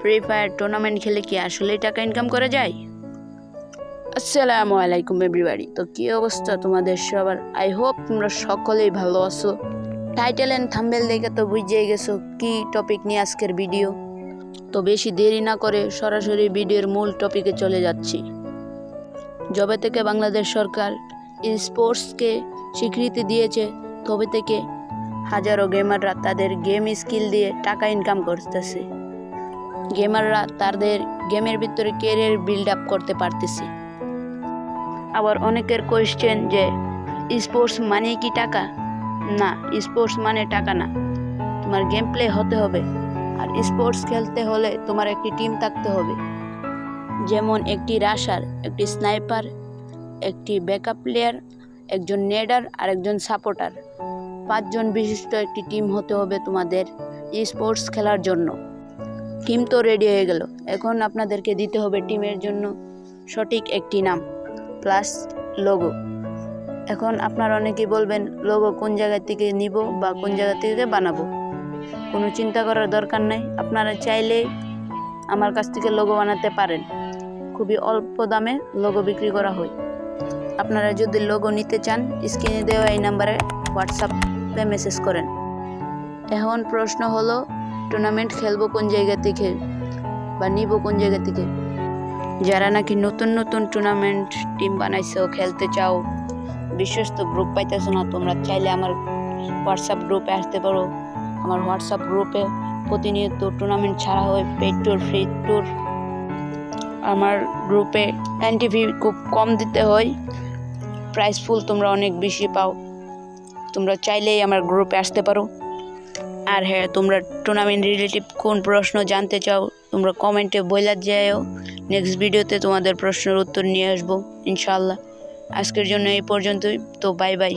Free fire tournament খেলে কি আসলেই টাকা ইনকাম করা যায়? আসসালামু আলাইকুম এভরিবডি। তো কি অবস্থা তোমাদের সবার? আই হোপ তোমরা সকলেই ভালো আছো। টাইটেল এন্ড থাম্বনেল দেখে তো বুঝেই গেছো কি টপিক নিয়ে আজকের ভিডিও। তো বেশি দেরি না করে সরাসরি ভিডিওর মূল টপিকে চলে যাচ্ছি। যবে থেকে বাংলাদেশ সরকার স্পোর্টসকে স্বীকৃতি দিয়েছে তবে থেকে হাজারো গেমাররা তাদের গেম স্কিল দিয়ে টাকা ইনকাম করতেছে। গেমাররা তাদের গেমের ভিতরে ক্যারিয়ার বিল্ড আপ করতে পারতেছে। আবার অনেকের কোয়েশ্চেন যে স্পোর্টস মানে কি টাকা? না, স্পোর্টস মানে টাকা না। তোমার গেম প্লে হতে হবে, আর স্পোর্টস খেলতে হলে তোমার একটি টিম থাকতে হবে। যেমন একটি রাশার, একটি স্নাইপার, একটি ব্যাকআপ প্লেয়ার, একজন নেডার আর একজন সাপোর্টার। 5 জন বিশিষ্ট একটি টিম হতে হবে তোমাদের স্পোর্টস খেলার জন্য। টিম তো রেডি হয়ে গেল, এখন আপনাদেরকে দিতে হবে টিমের জন্য সঠিক একটি নাম প্লাস লোগো। এখন আপনারা অনেকেই বলবেন লোগো কোন জায়গা থেকে নিব বা কোন জায়গা থেকে বানাবো। কোনো চিন্তা করার দরকার নেই, আপনারা চাইলে আমার কাছ থেকে লোগো বানাতে পারেন। খুবই অল্প দামে লোগো বিক্রি করা হয়। আপনারা যদি লোগো নিতে চান স্ক্রিনে দেওয়া এই নাম্বারে হোয়াটসঅ্যাপে মেসেজ করেন। এখন প্রশ্ন হলো টুর্নামেন্ট খেলবো কোন জায়গা থেকে বা নিব কোন জায়গা থেকে? যারা নাকি নতুন নতুন টুর্নামেন্ট টিম বানাইছো, খেলতে চাও, বিশ্বস্ত গ্রুপ পাইতেছো না, তোমরা চাইলে আমার হোয়াটসঅ্যাপ গ্রুপে আসতে পারো। আমার হোয়াটসঅ্যাপ গ্রুপে প্রতিনিয়ত টুর্নামেন্ট ছাড়া হয়, পেড ট্যুর, ফ্রি ট্যুর। আমার গ্রুপে এন্ট্রি ফি খুব কম দিতে হয়, প্রাইস ফুল তোমরা অনেক বেশি পাও। তোমরা চাইলেই আমার গ্রুপে আসতে পারো। আর হ্যাঁ, তোমরা টুর্নামেন্ট রিলেটিভ কোন প্রশ্ন জানতে চাও তোমরা কমেন্টে বইলা যাও। নেক্সট ভিডিওতে তোমাদের প্রশ্নের উত্তর নিয়ে আসবো ইনশাআল্লাহ। আজকের জন্য এই পর্যন্তই, তো বাই বাই।